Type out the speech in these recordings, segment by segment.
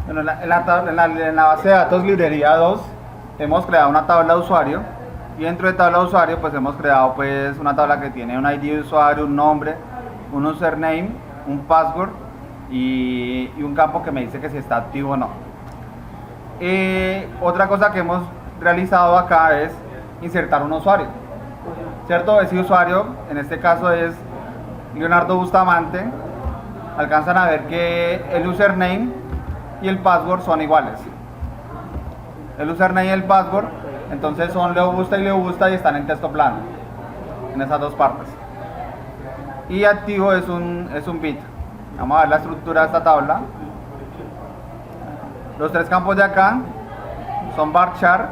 Bueno, en la base de datos librería 2 hemos creado una tabla de usuario y dentro de tabla de usuario pues hemos creado pues una tabla que tiene un ID de usuario, un nombre, un username, un password y un campo que me dice que si está activo o no. Otra cosa que hemos realizado acá es insertar un usuario, ¿cierto? Ese usuario en este caso es Leonardo Bustamante. Alcanzan a ver que el username y el password son iguales. El username y el password entonces son Leo Busta y están en texto plano en esas dos partes. Y activo es un bit. Vamos a ver la estructura de esta tabla. Los tres campos de acá son varchar.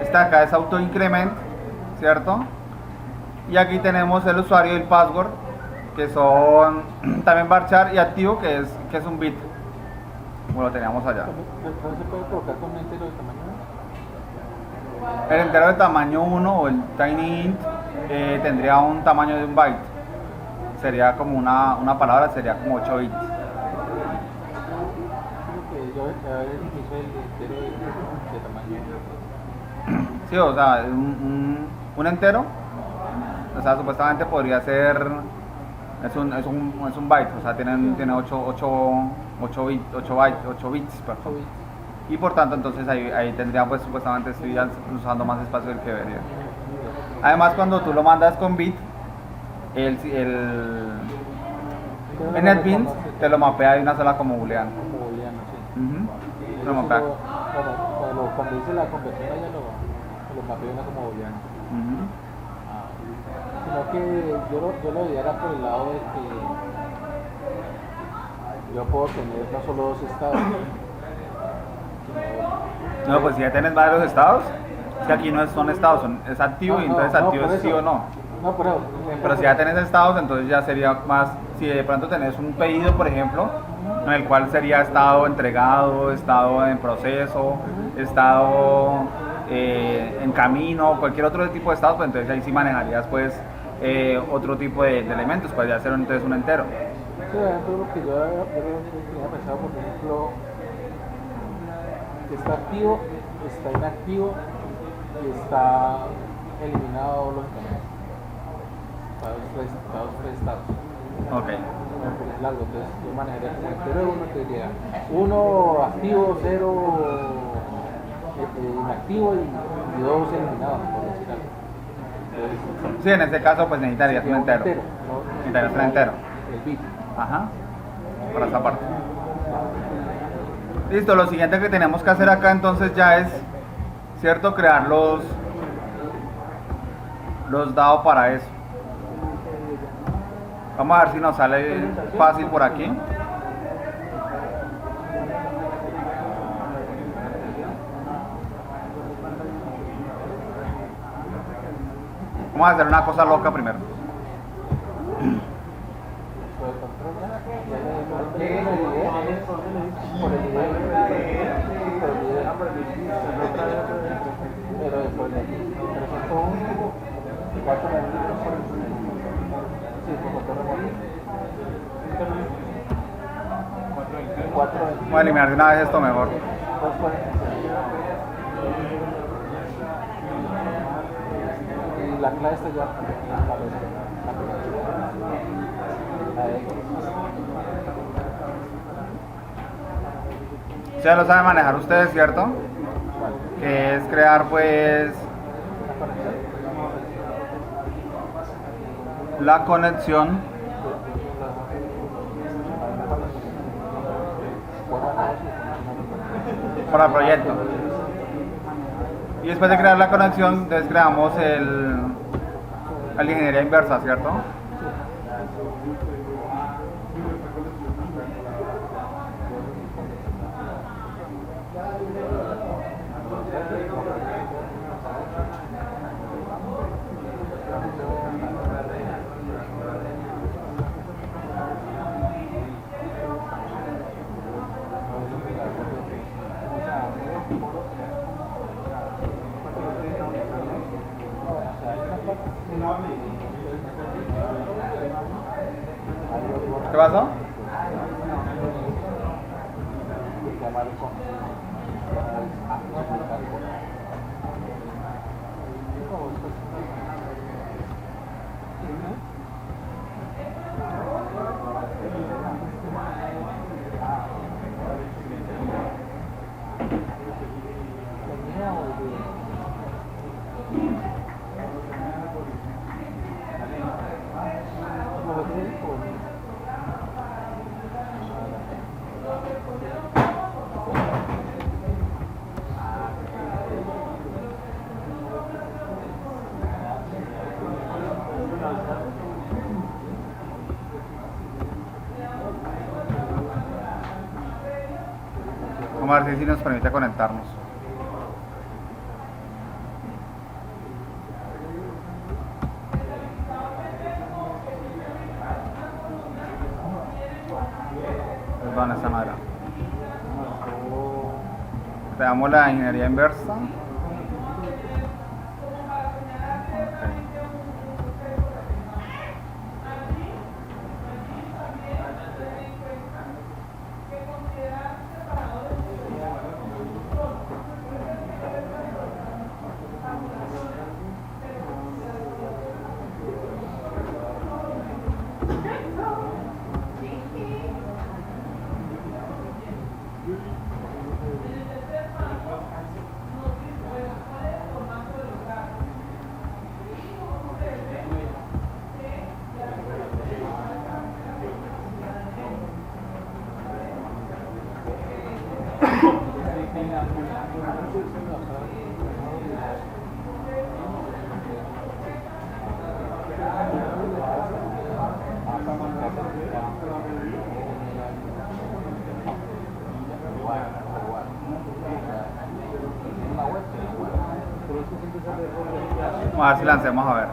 Este de acá es autoincrement, ¿cierto? Y aquí tenemos el usuario y el password, que son también varchar, y activo, que es un bit, como lo teníamos allá. ¿No se puede colocar con un entero de tamaño 1? El entero de tamaño 1 o el tiny int tendría un tamaño de un byte. Sería como una palabra, sería como 8 bits. Yo hice el entero de tamaño 1. Sí, o sea, un entero, o sea, supuestamente podría ser, es un byte, o sea, tiene 8 bits, perdón. Y por tanto, entonces ahí tendría, pues supuestamente estoy usando más espacio del que debería. Además, cuando tú lo mandas con bit, el NetBeans te lo mapea de una sola como booleano. Como booleano, sí. Lo mapea. Cuando dice la conversión allá lo mapea una como booleano. Sino que yo lo veía por el lado de que yo puedo tener no solo dos estados, sino... No, pues si ya tienes varios estados, es que aquí no son estados, es activo y entonces activo es sí o no. No, pero si ya tenés estados, entonces ya sería más, si de pronto tenés un pedido, por ejemplo, en el cual sería estado entregado, estado en proceso, estado en camino, cualquier otro tipo de estado, pues entonces ahí sí manejarías pues otro tipo de elementos, podría ser entonces un entero. Sí, ejemplo, lo que yo tenía pensado, por ejemplo, que está activo, está inactivo y está eliminado lógicamente. Estados tres estados. Ok. Porque es largo, entonces yo manejaría como entero uno que diría 1 activo, 0 inactivo y 2 eliminados, por decir algo. Entonces, sí, en este caso pues necesitarías un entero. Necesitarías un entero. El bit. Ajá. Para esta parte. Listo, lo siguiente que tenemos que hacer acá entonces ya es, ¿cierto? Crear los DAO para eso. Vamos a ver si nos sale fácil por aquí. Vamos a hacer una cosa loca primero. Voy a eliminar de una vez esto mejor. Y la clave está ya. Ya lo saben manejar ustedes, ¿cierto? Que es crear pues la conexión para el proyecto. Y después de crear la conexión, entonces creamos la ingeniería inversa, ¿cierto? llamar con Vamos a ver si nos permite conectarnos. Perdón, esta madera. Te damos la ingeniería inversa. Vamos a ver si lancemos a ver.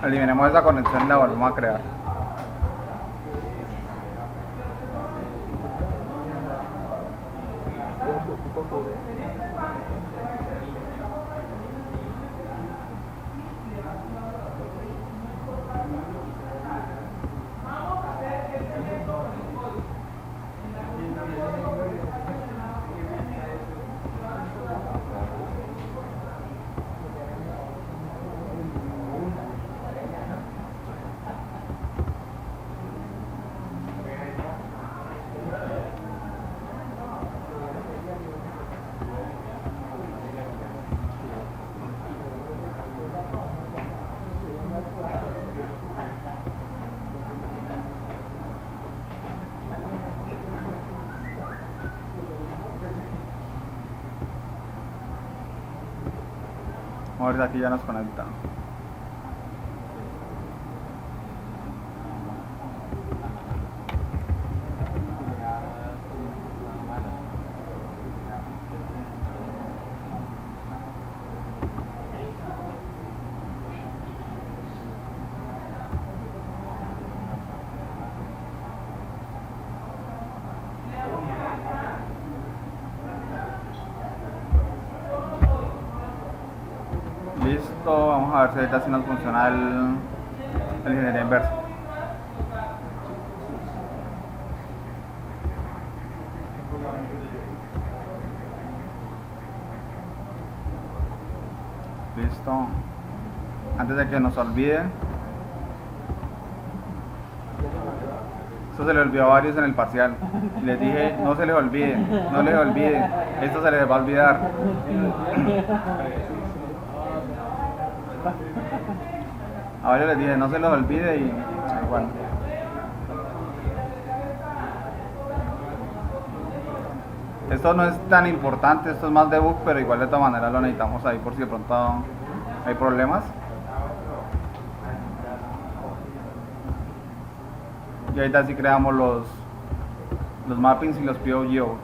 Eliminemos esa conexión y la volvemos a crear. Vamos a ver si aquí ya nos conecta. Listo, vamos a ver si ahorita sí nos funciona el ingeniería inversa. Listo. Antes de que nos olvide, esto se les olvidó a varios en el parcial. Les dije, no se les olvide, no les olvide, esto se les va a olvidar. A varios les dije, no se los olvide y bueno. Esto no es tan importante, esto es más debug, pero igual de todas maneras lo necesitamos ahí por si de pronto hay problemas. Y ahorita sí creamos los mappings y los POGO.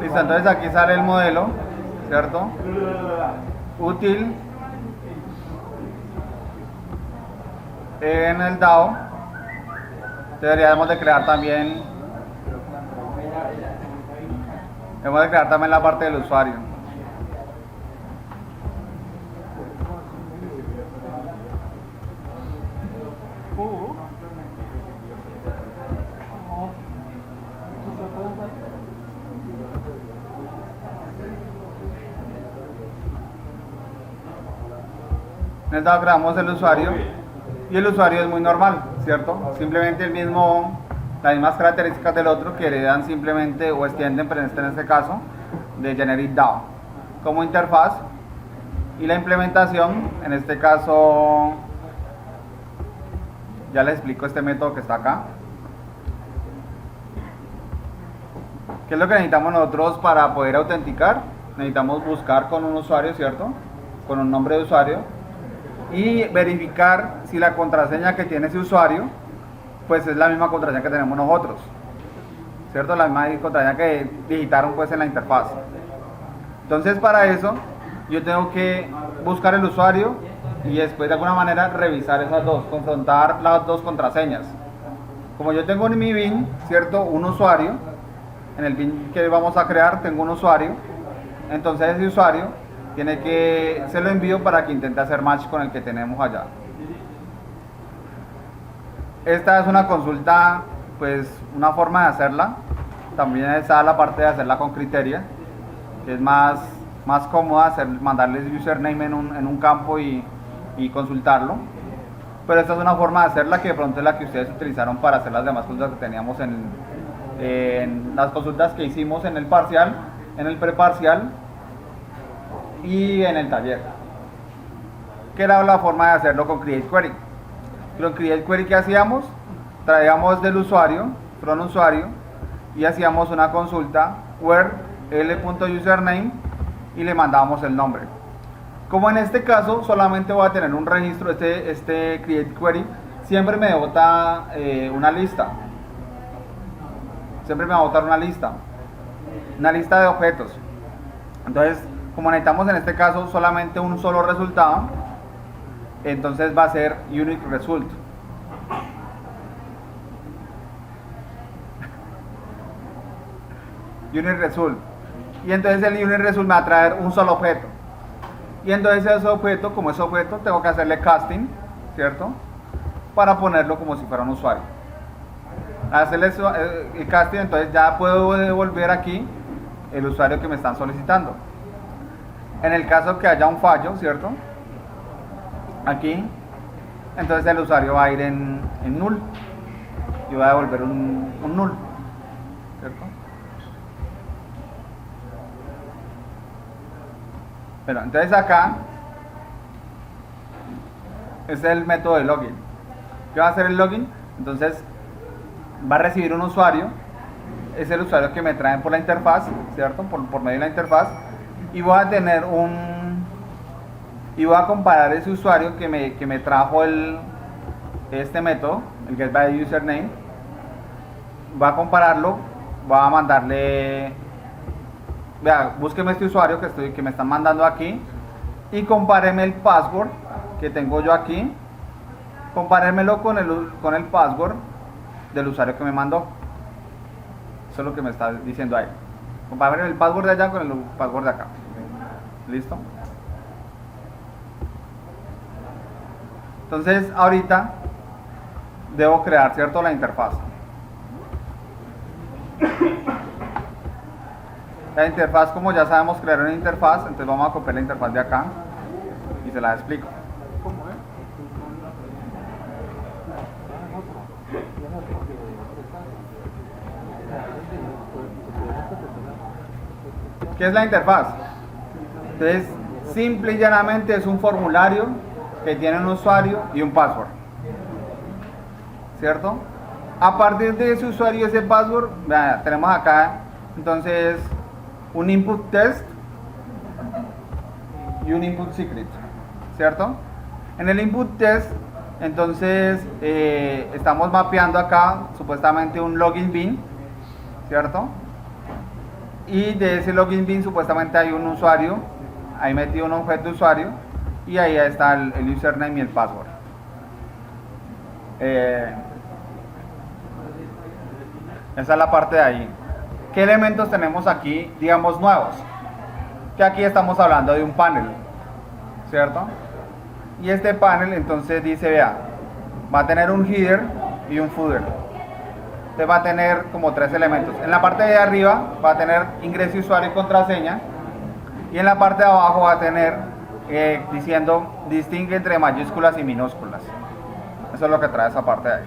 Listo, entonces aquí sale el modelo, ¿cierto? Útil en el DAO. Deberíamos de crear también la parte del usuario. En el DAO creamos el usuario y el usuario es muy normal, ¿cierto? Simplemente las mismas características del otro que heredan simplemente o extienden, pero en este caso, de Generic DAO como interfaz. Y la implementación, en este caso, ya les explico este método que está acá. ¿Qué es lo que necesitamos nosotros para poder autenticar? Necesitamos buscar con un usuario, ¿cierto? Con un nombre de usuario. Y verificar si la contraseña que tiene ese usuario pues es la misma contraseña que tenemos nosotros, ¿cierto? La misma contraseña que digitaron pues en la interfaz. Entonces para eso yo tengo que buscar el usuario y después de alguna manera revisar esas dos, confrontar las dos contraseñas. Como yo tengo en mi bin, ¿cierto? Un usuario, en el bin que vamos a crear tengo un usuario, entonces ese usuario se lo envío para que intente hacer match con el que tenemos allá. Esta es una consulta, pues una forma de hacerla. También está la parte de hacerla con criteria, que es más cómoda mandarles username en un campo y consultarlo. Pero esta es una forma de hacerla que de pronto es la que ustedes utilizaron para hacer las demás consultas que teníamos en las consultas que hicimos en el parcial, en el preparcial y en el taller, que era la forma de hacerlo con Create Query. Con Create Query, ¿qué hacíamos? Traíamos del usuario, from usuario, y hacíamos una consulta where l.username y le mandábamos el nombre. Como en este caso solamente voy a tener un registro, este Create Query siempre me bota una lista, siempre me va a botar una lista de objetos. Entonces, como necesitamos en este caso solamente un solo resultado, entonces va a ser unique result. Unique result. Y entonces el unique result me va a traer un solo objeto. Y entonces ese objeto, como es objeto, tengo que hacerle casting, ¿cierto? Para ponerlo como si fuera un usuario. Al hacerle el casting, entonces ya puedo devolver aquí el usuario que me están solicitando. En el caso que haya un fallo, ¿cierto? Aquí, entonces el usuario va a ir en null y va a devolver un null, ¿cierto? Bueno, entonces acá es el método de login. ¿Qué va a hacer el login? Entonces va a recibir un usuario, es el usuario que me traen por la interfaz, ¿cierto? Por medio de la interfaz. Y voy a tener y voy a comparar ese usuario que me trajo este método, el getByUsername. Voy a compararlo, voy a mandarle, vea, búsqueme este usuario que me están mandando aquí y compáreme el password que tengo yo aquí, compáremelo con el password del usuario que me mandó. Eso es lo que me está diciendo ahí. Comparen el password de allá con el password de acá. ¿Listo? Entonces ahorita debo crear, ¿cierto?, la interfaz. La interfaz, como ya sabemos crear una interfaz, entonces vamos a copiar la interfaz de acá y se la explico. ¿Qué es la interfaz? Entonces, simple y llanamente es un formulario que tiene un usuario y un password. ¿cierto? A partir de ese usuario y ese password, vea, tenemos acá entonces un input test y un input secret, ¿cierto? En el input test, entonces estamos mapeando acá supuestamente un login bin, ¿cierto? Y de ese login bin supuestamente hay un usuario, ahí metido un objeto de usuario y ahí está el username y el password. Esa es la parte de ahí. ¿Qué elementos tenemos aquí, digamos, nuevos? Que aquí estamos hablando de un panel, ¿cierto? Y este panel entonces dice, vea, va a tener un header y un footer. Entonces va a tener como 3 elementos. En la parte de arriba va a tener ingreso usuario y contraseña. Y en la parte de abajo va a tener diciendo distingue entre mayúsculas y minúsculas. Eso es lo que trae esa parte de ahí.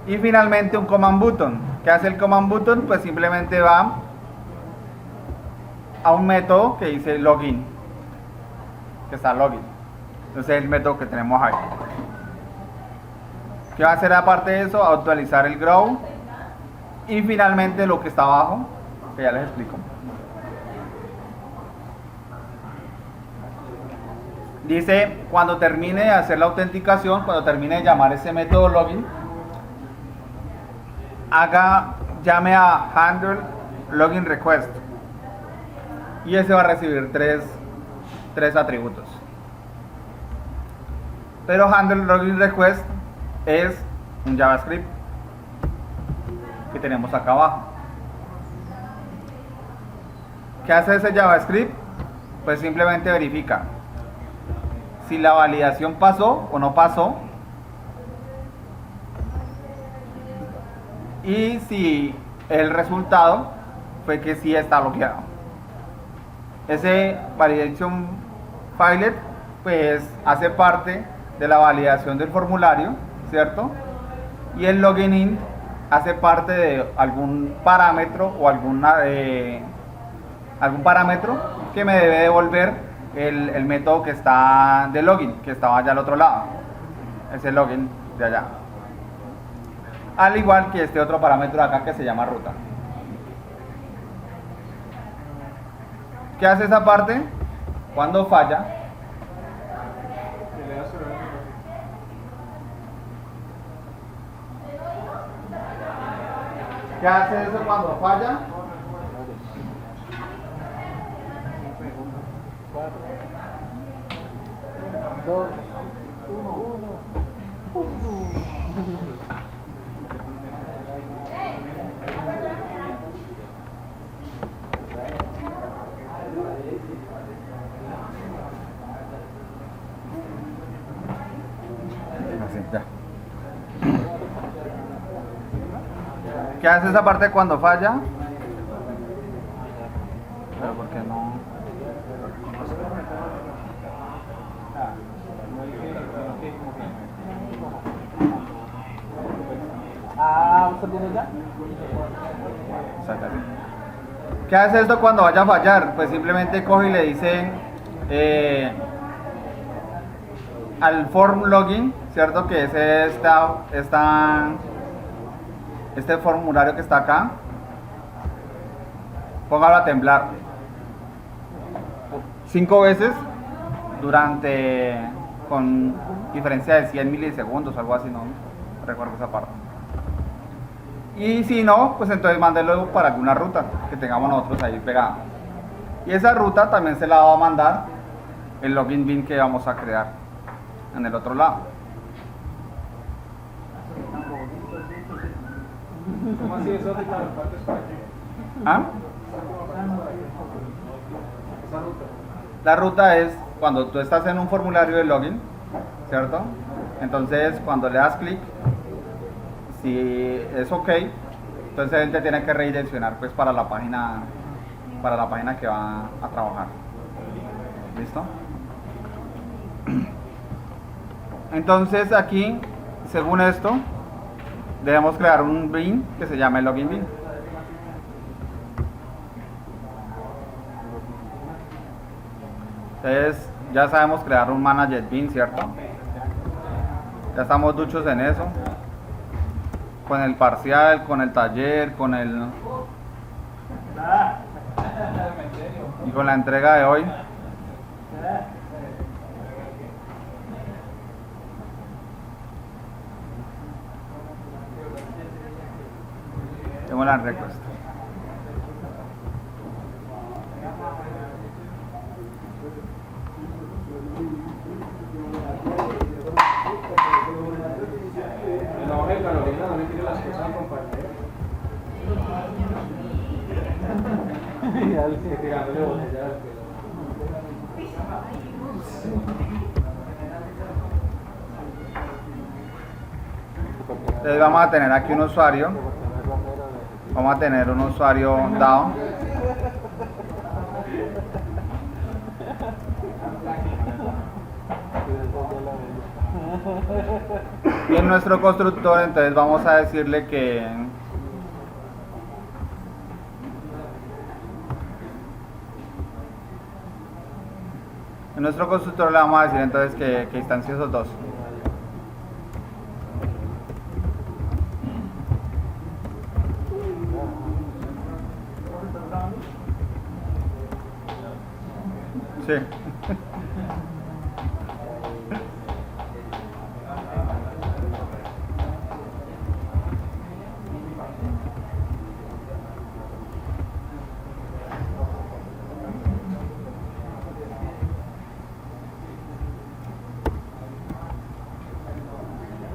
Y finalmente un command button. ¿Qué hace el command button? Pues simplemente va a un método que dice login, que está login. Entonces es el método que tenemos ahí. ¿Qué va a hacer aparte de eso? Actualizar el grow. Y finalmente lo que está abajo, que ya les explico. Dice, cuando termine de hacer la autenticación, cuando termine de llamar ese método login, llame a handle login request. Y ese va a recibir tres atributos. Pero handle login request es un JavaScript que tenemos acá abajo. ¿Qué hace ese JavaScript? Pues simplemente verifica si la validación pasó o no pasó y si el resultado fue que sí está bloqueado. Ese validation filet pues hace parte de la validación del formulario, ¿cierto? Y el login in hace parte de algún parámetro o algún parámetro que me debe devolver el método que está de login, que estaba allá al otro lado. Ese login de allá. Al igual que este otro parámetro de acá que se llama ruta. ¿Qué hace esa parte? Cuando falla, ¿qué hace eso cuando falla? 4, 2, 1. Así, ya. ¿Qué hace esa parte cuando falla? Pero ¿por qué no? ¿Usted tiene ya? Sácale. ¿Qué hace esto cuando vaya a fallar? Pues simplemente coge y le dice al form login, ¿cierto? Que es este formulario que está acá. Póngalo a temblar 5 veces con diferencia de 100 milisegundos o algo así, no recuerdo esa parte. Y si no, pues entonces mándelo para alguna ruta que tengamos nosotros ahí pegada. Y esa ruta también se la va a mandar el login bin que vamos a crear en el otro lado. ¿Cómo así eso de la parte española? ¿Ah? Esa ruta. La ruta es cuando tú estás en un formulario de login, ¿cierto? Entonces cuando le das clic, si es ok, entonces él te tiene que redireccionar pues para la página que va a trabajar. ¿Listo? Entonces aquí, según esto, debemos crear un bin que se llame login bin. Entonces ya sabemos crear un manager bin, ¿cierto? Ya estamos duchos en eso. Con el parcial, con el taller, con el... y con la entrega de hoy. Tengo la request. La hoja de Carolina no me tiene las cosas, compañero. Ya le sigue tirándole botella. Entonces vamos a tener aquí un usuario. Vamos a tener un usuario dado. Y en nuestro constructor, entonces vamos a decirle que en nuestro constructor le vamos a decir entonces que instancia esos dos. Sí.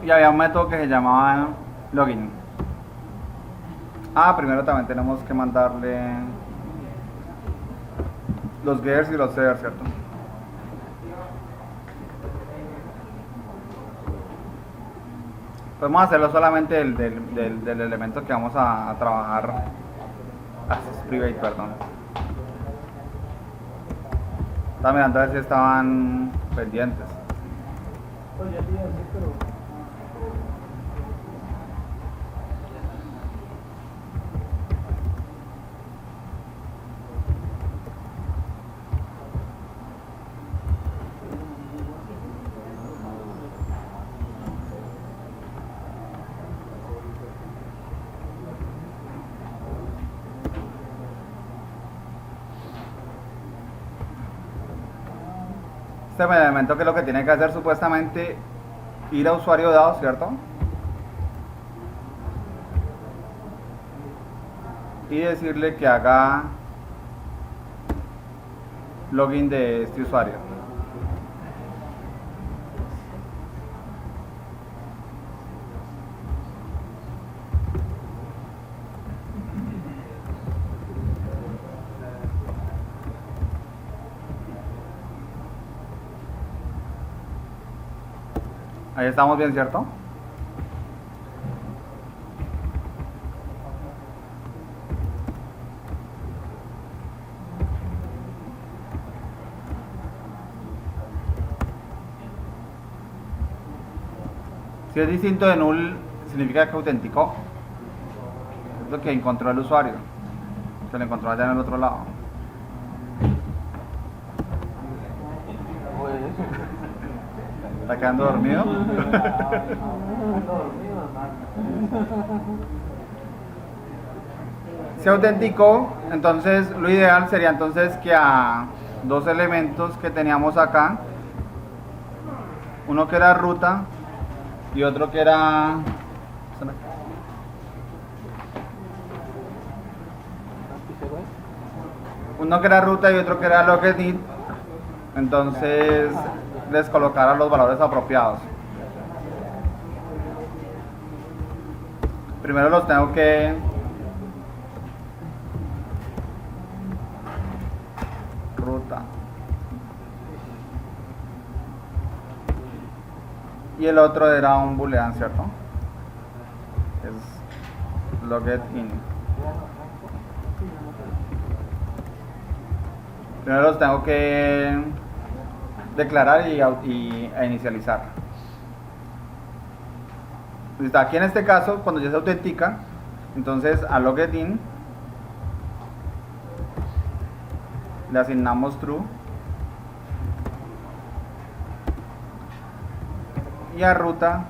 Y había un método que se llamaba login. Primero también tenemos que mandarle los getters y los setters, ¿cierto? Podemos hacerlo solamente del elemento que vamos a trabajar. Access private, perdón. Estaba mirando a ver si estaban pendientes. Este elemento que es lo que tiene que hacer supuestamente ir a usuario dado, ¿cierto? Y decirle que haga login de este usuario. Ahí estamos bien, ¿cierto? Si es distinto de null, significa que autenticó. Es lo que encontró el usuario. Se lo encontró allá en el otro lado. ¿Está quedando dormido? Se autenticó, entonces lo ideal sería entonces que a dos elementos que teníamos acá, uno que era ruta y otro que era ruta y otro que era logged, entonces les colocara los valores apropiados. Primero los tengo que ruta y el otro era un boolean, ¿cierto? Es logged in. Primero los tengo que declarar e inicializar. Listo. Aquí en este caso, cuando ya se autentica, entonces a logged in le asignamos true y a ruta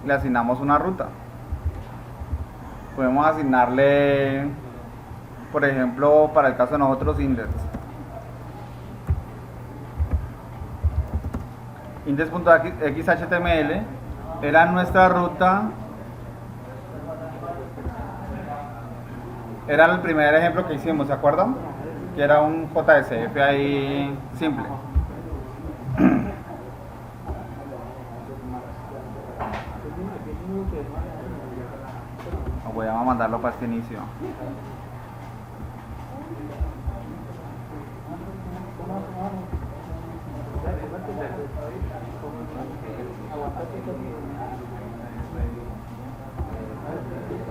le asignamos una ruta. Podemos asignarle, por ejemplo, para el caso de nosotros, index.xhtml era nuestra ruta. Era el primer ejemplo que hicimos, ¿se acuerdan? Que era un JSF ahí simple. Voy a mandarlo para este inicio.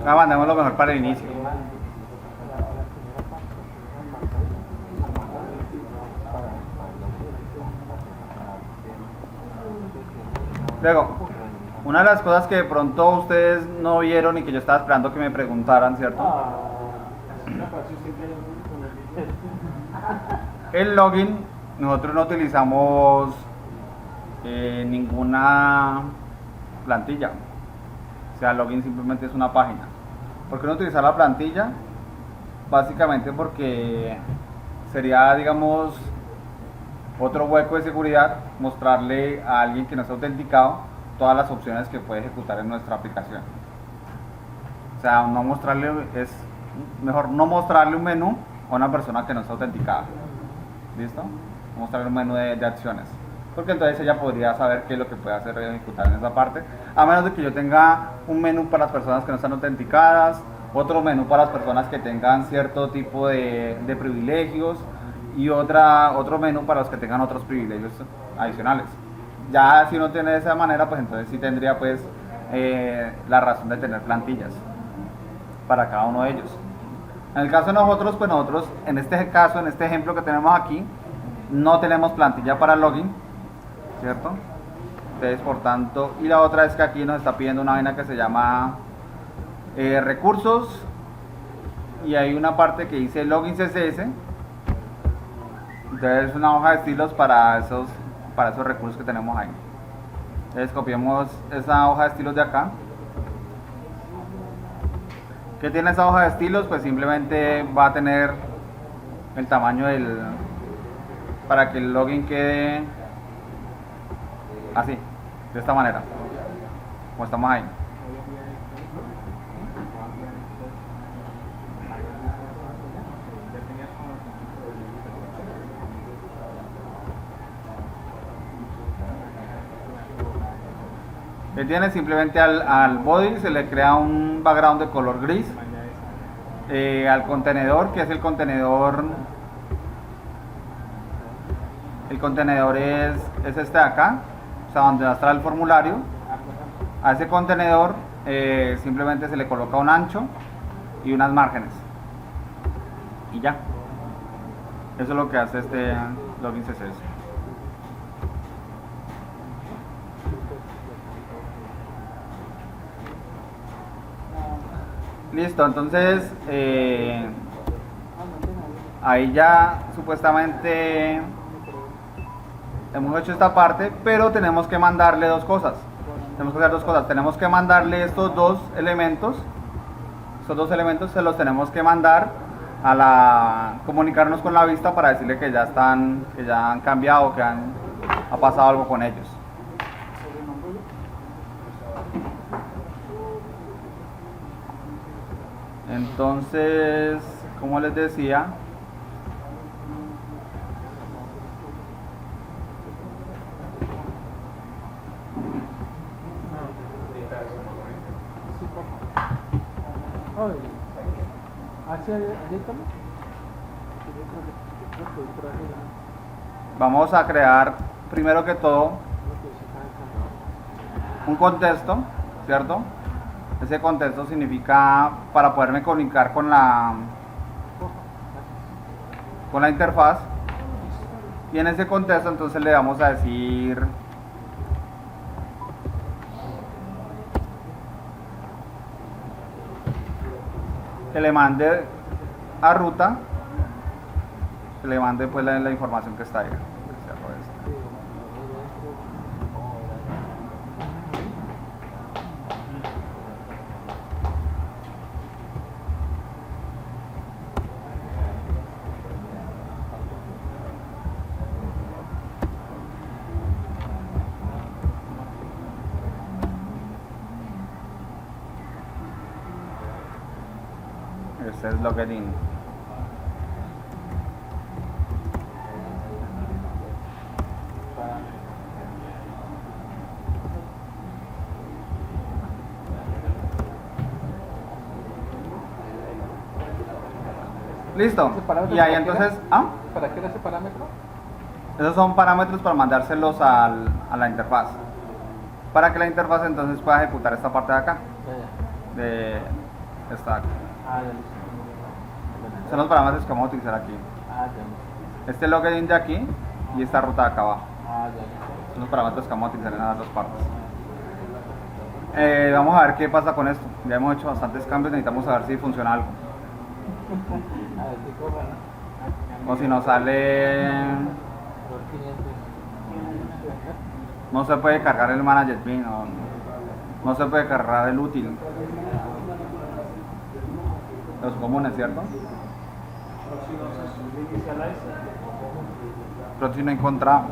Mandémoslo mejor para el inicio. Luego, una de las cosas que de pronto ustedes no vieron y que yo estaba esperando que me preguntaran, ¿cierto? El login, nosotros no utilizamos ninguna plantilla. O sea, el login simplemente es una página. ¿Por qué no utilizar la plantilla? Básicamente porque sería, digamos, otro hueco de seguridad, mostrarle a alguien que no está autenticado todas las opciones que puede ejecutar en nuestra aplicación. O sea, no mostrarle, es mejor no mostrarle un menú a una persona que no está autenticada. ¿Listo? Mostrarle un menú de acciones. Porque entonces ella podría saber qué es lo que puede hacer ejecutar en esa parte. A menos de que yo tenga un menú para las personas que no están autenticadas, otro menú para las personas que tengan cierto tipo de privilegios y otro menú para los que tengan otros privilegios adicionales. Ya si uno tiene de esa manera, pues entonces sí tendría pues la razón de tener plantillas para cada uno de ellos. En el caso de nosotros, pues nosotros en este caso, en este ejemplo que tenemos aquí, no tenemos plantilla para login, ¿cierto? Entonces, por tanto, y la otra es que aquí nos está pidiendo una vaina que se llama recursos, y hay una parte que dice login CSS. Entonces es una hoja de estilos para esos recursos que tenemos ahí. Entonces copiamos esa hoja de estilos de acá. ¿Qué tiene esa hoja de estilos? Pues simplemente va a tener el tamaño para que el login quede así, de esta manera, como estamos ahí. Que tiene simplemente al body se le crea un background de color gris, al contenedor, que es el contenedor es este de acá, o sea, donde va a estar el formulario. A ese contenedor simplemente se le coloca un ancho y unas márgenes y ya. Eso es lo que hace este login CSS. Listo, entonces ahí ya supuestamente hemos hecho esta parte, pero tenemos que mandarle dos cosas. Tenemos que hacer dos cosas. Tenemos que mandarle estos dos elementos se los tenemos que mandar comunicarnos con la vista para decirle que ya han cambiado, que ha pasado algo con ellos. Entonces, como les decía, vamos a crear primero que todo un contexto, ¿cierto? Ese contexto significa para poderme comunicar con la interfaz, y en ese contexto entonces le vamos a decir que le mande a ruta, que le mande pues la información que está ahí. Este es login. Listo. ¿Ese parámetro Y ahí para qué entonces, era? ¿Para qué era ese parámetro? esos son parámetros para mandárselos a la interfaz. Para que la interfaz entonces pueda ejecutar esta parte de acá. De esta. Ah, ya listo. Son los parámetros que vamos a utilizar aquí. Ah, ya listo. Este login de aquí y esta ruta de acá abajo. Ah, ya listo. Son los parámetros que vamos a utilizar en las dos partes. Vamos a ver qué pasa con esto. Ya hemos hecho bastantes cambios, necesitamos saber si funciona algo. A ver qué cosa, ¿no? O si nos sale... Por 500. No se puede cargar el manager bin, no se puede cargar el útil. Los comunes, ¿cierto? Próximo encontrado.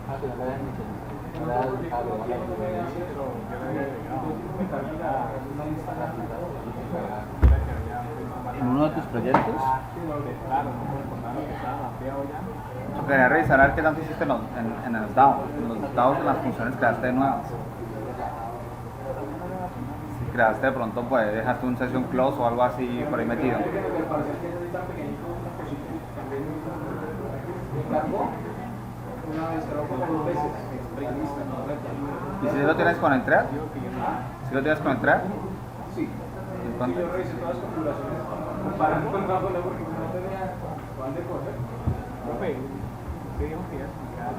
Ah, que no le habían dicho. En uno de tus proyectos, Yo quería revisar a ver qué tanto hiciste en los DAO. En los DAOs de las funciones creaste nuevas. Si creaste de pronto, pues dejaste un session close o algo así por ahí metido. ¿Y si lo tienes con el thread? ¿Si lo tienes con el thread? Sí. ¿Cuánto? Yo revisé todas las configuraciones comparando con Rafa porque no tenía cuál de coger. Profe, usted dijo que ya explicaba.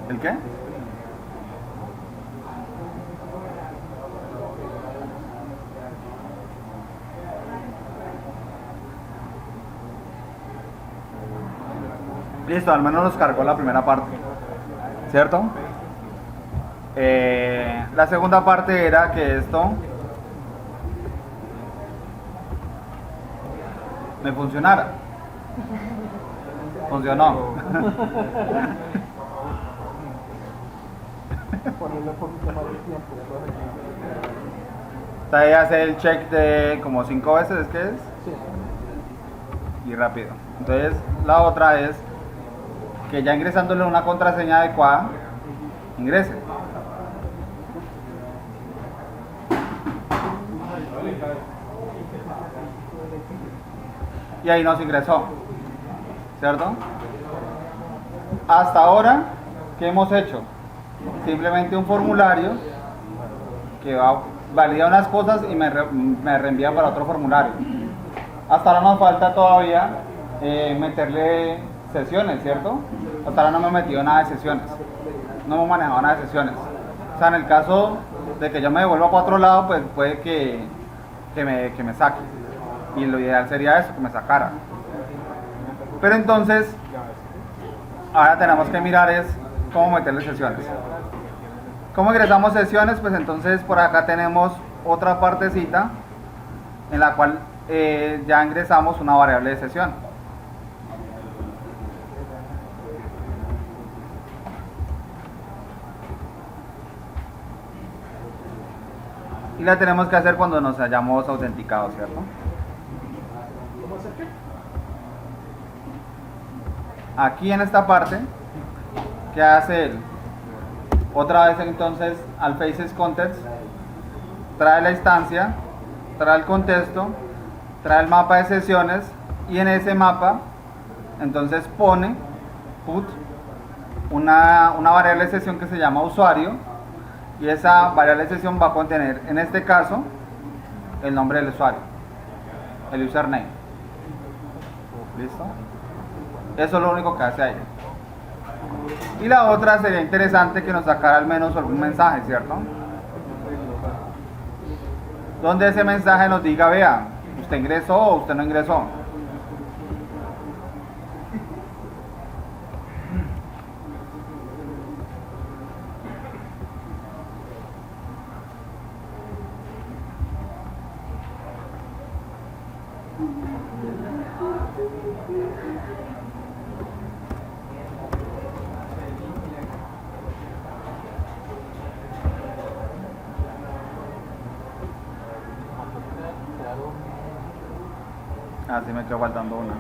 ¿El qué? Listo, al menos nos cargó la primera parte, ¿cierto? La segunda parte era que esto me funcionara. Funcionó. Ponerle un poquito más de tiempo. Ahí hace el check de como 5 veces, ¿es que es? Sí. Y rápido. Entonces la otra es que ya ingresándole una contraseña adecuada, ingrese. Y ahí nos ingresó, ¿cierto? Hasta ahora, ¿qué hemos hecho? Simplemente un formulario que valida unas cosas y me reenvía para otro formulario. Hasta ahora nos falta todavía meterle sesiones, ¿cierto? Hasta ahora no me he metido nada de sesiones, no hemos manejado nada de sesiones. O sea, en el caso de que yo me devuelva para otro lado, pues puede que me saque. Y lo ideal sería eso, que me sacara. Pero entonces, ahora tenemos que mirar es cómo meterle sesiones. ¿Cómo ingresamos sesiones? Pues entonces por acá tenemos otra partecita en la cual ya ingresamos una variable de sesión. Y la tenemos que hacer cuando nos hayamos autenticado, ¿cierto? Aquí en esta parte, ¿qué hace él? Otra vez entonces al Faces Context, trae la instancia, trae el contexto, trae el mapa de sesiones y en ese mapa entonces pone put una variable de sesión que se llama usuario y esa variable de sesión va a contener en este caso el nombre del usuario, el username. ¿Listo? Eso es lo único que hace ahí. Y la otra sería interesante que nos sacara al menos algún mensaje, ¿cierto? donde ese mensaje nos diga, vea, usted ingresó o usted no ingresó. Así me quedó faltando una.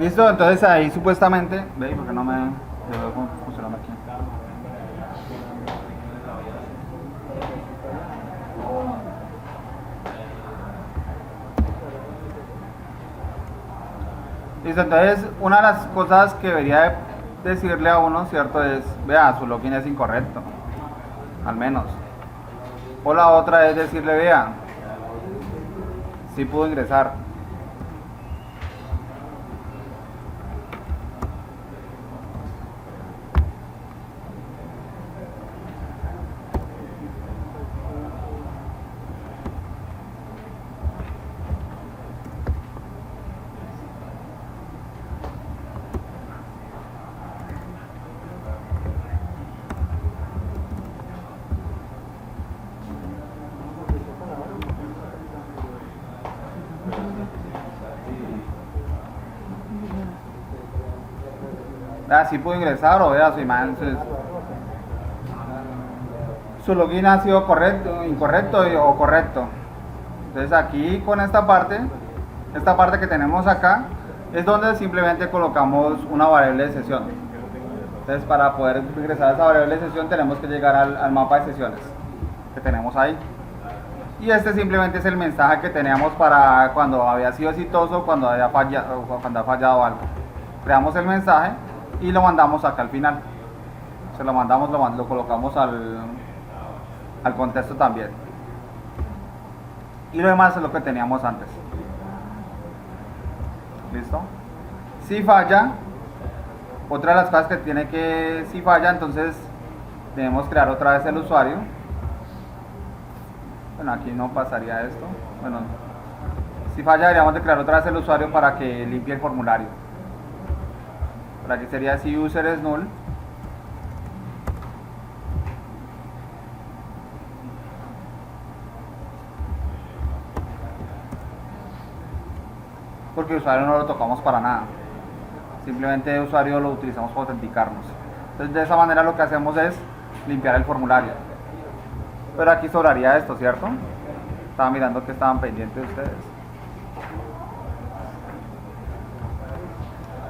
Listo, entonces ahí supuestamente, veis porque no me dejó funcionando aquí. Listo, entonces una de las cosas que debería decirle a uno, ¿cierto? Es, vea, su login es incorrecto, al menos. O la otra es decirle, vea, sí pudo ingresar. Vea, sí pudo ingresar o vea, su imagen, su login ha sido correcto, incorrecto o correcto. Entonces aquí con esta parte que tenemos acá, es donde simplemente colocamos una variable de sesión. Entonces para poder ingresar a esa variable de sesión tenemos que llegar al mapa de sesiones que tenemos ahí. Y este simplemente es el mensaje que teníamos para cuando había sido exitoso, cuando había fallado algo. Creamos el mensaje y lo mandamos acá al final. Se lo mandamos, lo colocamos al contexto también. Y lo demás es lo que teníamos antes. ¿Listo? Si falla, otra de las cosas que tiene que, si falla, entonces debemos crear otra vez el usuario. Bueno, aquí no pasaría esto. Bueno, si falla, deberíamos de crear otra vez el usuario para que limpie el formulario. Por aquí sería si user es null. Porque el usuario no lo tocamos para nada. Simplemente el usuario lo utilizamos para autenticarnos. Entonces de esa manera lo que hacemos es limpiar el formulario. Pero aquí sobraría esto, ¿cierto? Estaba mirando que estaban pendientes ustedes.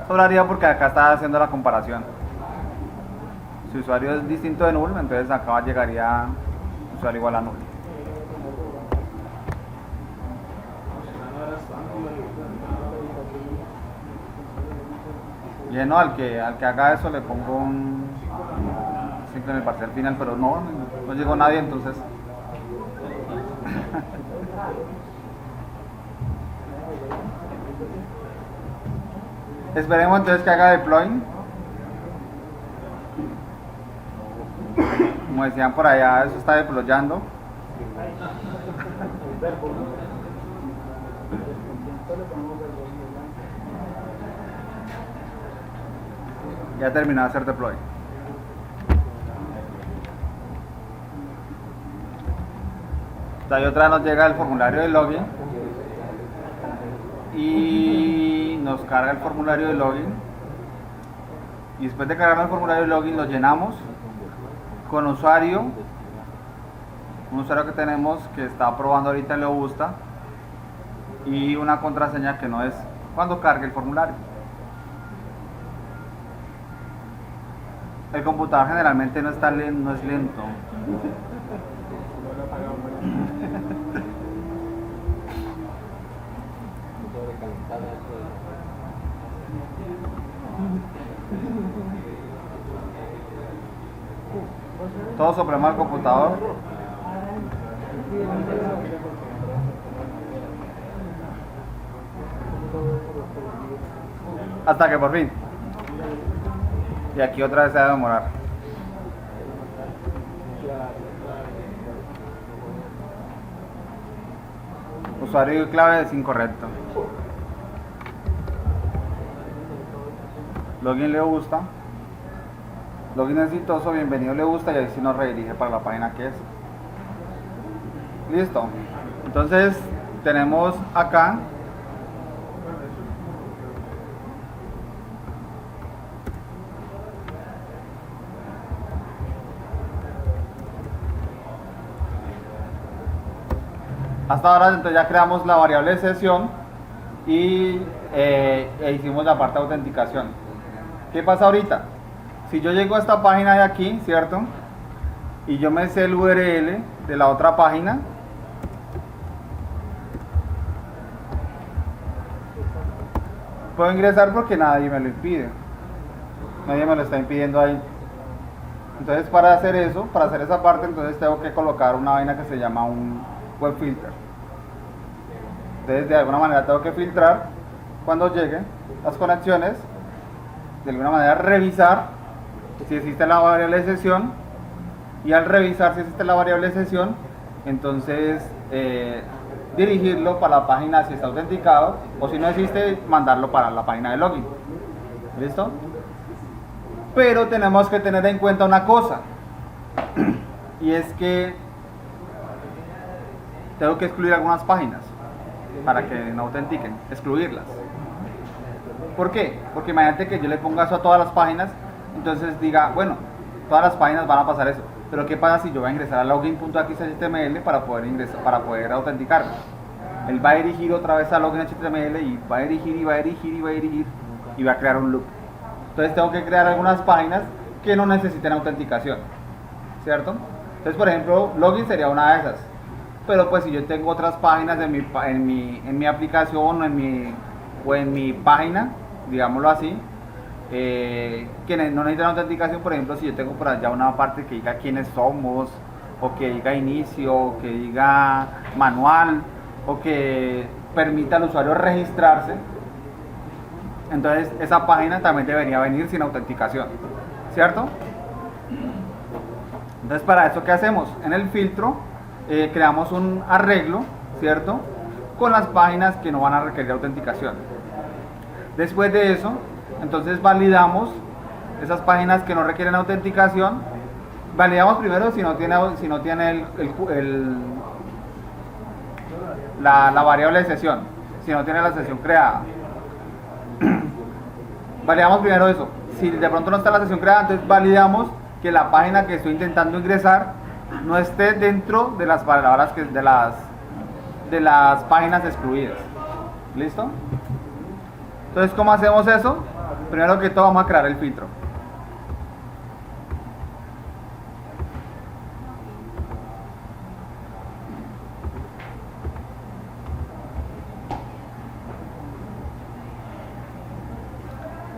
Sobraría porque acá está haciendo la comparación. Si usuario es distinto de null, entonces acá llegaría usuario igual a null. Bien, no, al que haga eso le pongo un 5 en el parcial final, pero no llegó nadie, entonces. Esperemos entonces que haga deploy. Como decían por allá, eso está deployando. Ya terminó de hacer deploy. Ahí otra vez nos llega el formulario de login y nos carga el formulario de login, y después de cargar el formulario de login lo llenamos con usuario un usuario que tenemos que está probando ahorita en Le Gusta y una contraseña que no es cuando cargue el formulario. El computador generalmente no es lento. Sobrecalentada esto Todo sobre el computador. Hasta que por fin. Y aquí otra vez se va a demorar. Usuario y clave es incorrecto. Login Le Gusta. Login exitoso, bienvenido Le Gusta, y ahí sí nos redirige para la página que es. Listo. Entonces tenemos acá hasta ahora. Entonces ya creamos la variable de sesión y hicimos la parte de autenticación. ¿Qué pasa ahorita? Si yo llego a esta página de aquí, ¿cierto? Y yo me sé el URL de la otra página, puedo ingresar porque nadie me lo impide. Nadie me lo está impidiendo ahí. Entonces para hacer eso, para hacer esa parte, entonces tengo que colocar una vaina que se llama un web filter. Entonces de alguna manera tengo que filtrar cuando lleguen las conexiones, de alguna manera revisar si existe la variable de sesión, y al revisar si existe la variable de sesión, entonces dirigirlo para la página si está autenticado, o si no existe, mandarlo para la página de login. ¿Listo? Pero tenemos que tener en cuenta una cosa, y es que tengo que excluir algunas páginas para que no autentiquen, excluirlas. ¿Por qué? Porque imagínate que yo le ponga eso a todas las páginas, entonces diga, bueno, todas las páginas van a pasar eso, pero ¿qué pasa si yo voy a ingresar a login.xhtml para poder ingresar, para poder autenticarme? Él va a dirigir otra vez a login.html y va a dirigir y va a dirigir y va a dirigir y va a crear un loop. Entonces tengo que crear algunas páginas que no necesiten autenticación, ¿cierto? Entonces, por ejemplo, login sería una de esas, pero pues si yo tengo otras páginas en mi aplicación o en mi página, digámoslo así, que no necesitan autenticación. Por ejemplo, si yo tengo por allá una parte que diga quiénes somos, o que diga inicio, o que diga manual, o que permita al usuario registrarse, entonces esa página también debería venir sin autenticación, ¿cierto? Entonces, para eso, ¿qué hacemos? En el filtro creamos un arreglo, ¿cierto?, con las páginas que no van a requerir autenticación. Después de eso, entonces validamos esas páginas que no requieren autenticación. Validamos primero si no tiene la variable de sesión, si no tiene la sesión creada. Validamos primero eso. Si de pronto no está la sesión creada, entonces validamos que la página que estoy intentando ingresar no esté dentro de las palabras de las páginas excluidas. ¿Listo? Entonces, ¿cómo hacemos eso? Primero que todo vamos a crear el filtro.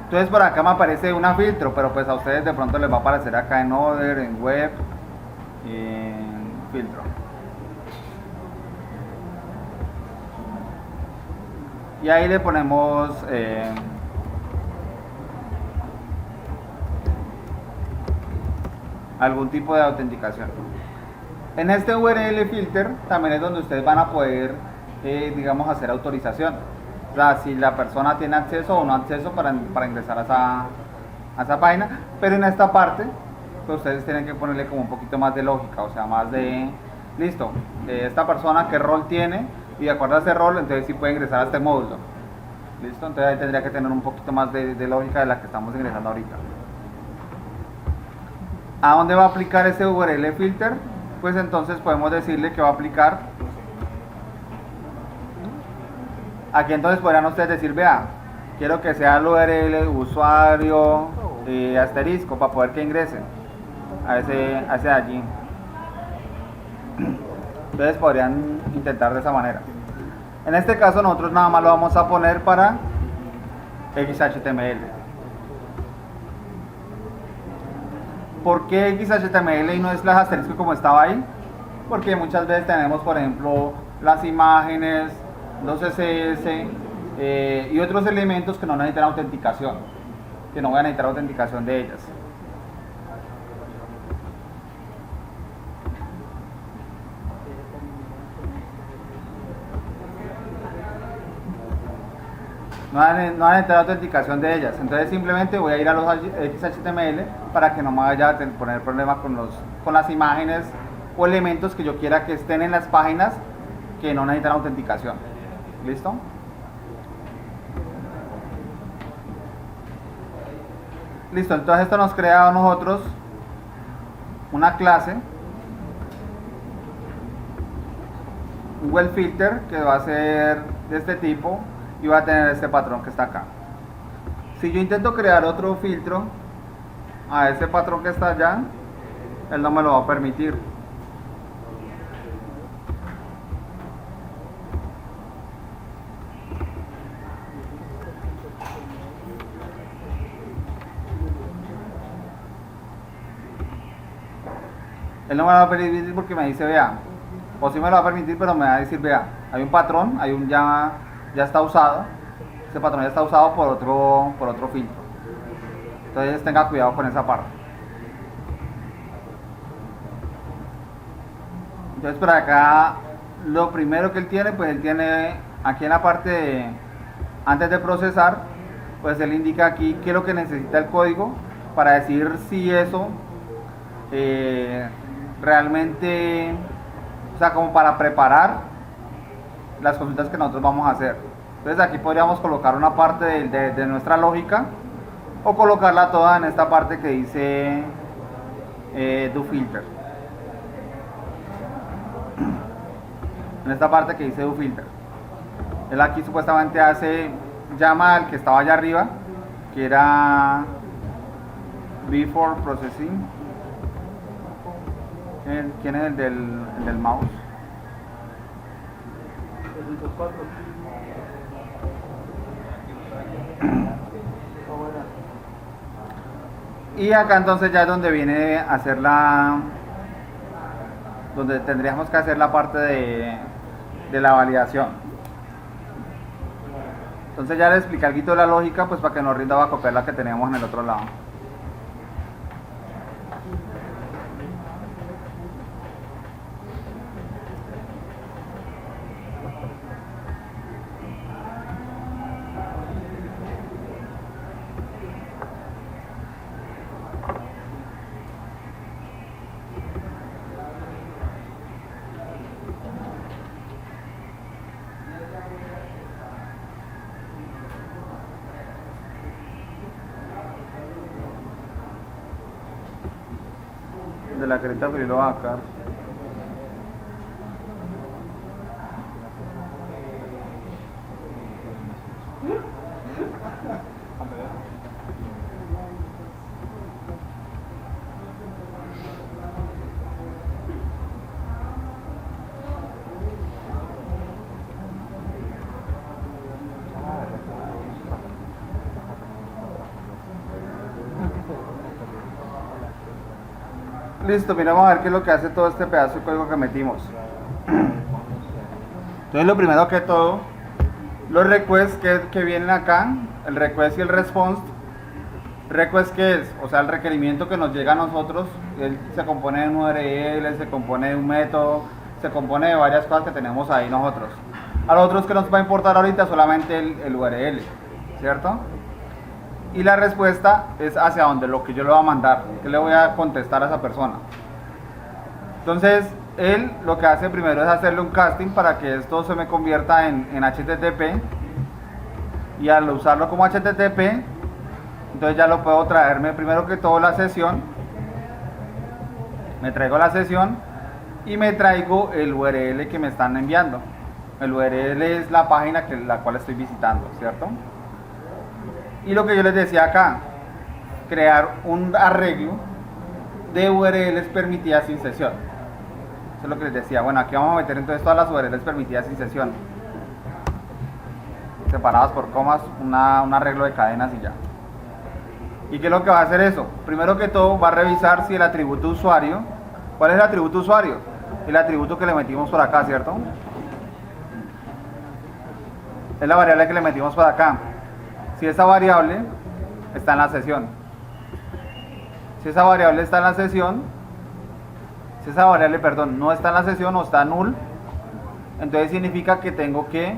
Entonces por acá me aparece una filtro, pero pues a ustedes de pronto les va a aparecer acá en Other, en Web, en filtro. Y ahí le ponemos algún tipo de autenticación. En este URL filter también es donde ustedes van a poder, digamos, hacer autorización. O sea, si la persona tiene acceso o no acceso para ingresar a esa página. Pero en esta parte, pues ustedes tienen que ponerle como un poquito más de lógica, o sea, más de, listo, esta persona qué rol tiene, y de acuerdo a ese rol, entonces sí puede ingresar a este módulo. Listo, entonces ahí tendría que tener un poquito más de lógica de la que estamos ingresando ahorita. ¿A dónde va a aplicar ese URL filter? pues entonces podemos decirle que va a aplicar. Aquí entonces podrían ustedes decir, vea, quiero que sea el URL usuario asterisco para poder que ingresen a ese de allí. Entonces podrían intentar de esa manera. En este caso nosotros nada más lo vamos a poner para XHTML. ¿Por qué XHTML y no es las asterisco como estaba ahí? Porque muchas veces tenemos, por ejemplo, las imágenes, los CSS y otros elementos que no necesitan autenticación, que no voy a necesitar autenticación de ellas. No van a necesitar autenticación de ellas, entonces simplemente voy a ir a los XHTML para que no me vaya a poner problemas con las imágenes o elementos que yo quiera que estén en las páginas que no necesitan autenticación. ¿Listo? Listo, entonces esto nos crea a nosotros una clase, un well filter que va a ser de este tipo y va a tener este patrón que está acá. Si yo intento crear otro filtro a ese patrón que está allá, él no me lo va a permitir. Él no me lo va a permitir porque me dice, vea, o sí me lo va a permitir, pero me va a decir, vea, hay un patrón, hay un ya está usado, ese patrón ya está usado por otro filtro. Entonces tenga cuidado con esa parte. Entonces por acá, lo primero que él tiene, pues él tiene aquí en la parte de, antes de procesar, pues él indica aquí qué es lo que necesita el código para decir si eso realmente, o sea, como para preparar las consultas que nosotros vamos a hacer. Entonces aquí podríamos colocar una parte de nuestra lógica o colocarla toda en esta parte que dice do filter. En esta parte que dice do filter. Él aquí supuestamente llama al que estaba allá arriba, que era before processing. ¿Quién es el del mouse? Y acá entonces ya es donde viene a hacer donde tendríamos que hacer la parte de la validación. Entonces ya le expliqué algo de la lógica, pues para que nos rinda va a copiar la que tenemos en el otro lado. De la carita feliz lo va a sacar. Listo, miramos a ver qué es lo que hace todo este pedazo de código que metimos. Entonces lo primero que todo, los requests que vienen acá, el request y el response. Request, ¿qué es? O sea, el requerimiento que nos llega a nosotros, él se compone de un URL, se compone de un método, se compone de varias cosas que tenemos ahí nosotros. A los otros que nos va a importar ahorita solamente el URL, ¿cierto? Y la respuesta es hacia donde lo que yo le voy a mandar, que le voy a contestar a esa persona. Entonces, él lo que hace primero es hacerle un casting para que esto se me convierta en HTTP. Y al usarlo como HTTP, entonces ya lo puedo traerme primero que todo la sesión. Me traigo la sesión y me traigo el URL que me están enviando. El URL es la página la cual estoy visitando, ¿cierto? Y lo que yo les decía acá, crear un arreglo de URLs permitidas sin sesión. Eso es lo que les decía. Bueno, aquí vamos a meter entonces todas las URLs permitidas sin sesión, separadas por comas, un arreglo de cadenas y ya. ¿Y qué es lo que va a hacer eso? Primero que todo va a revisar si el atributo usuario, ¿cuál es el atributo usuario? El atributo que le metimos por acá, ¿cierto? Es la variable que le metimos por acá. Si esa variable está en la sesión. Si esa variable está en la sesión, si esa variable, perdón, no está en la sesión o está null, entonces significa que tengo que,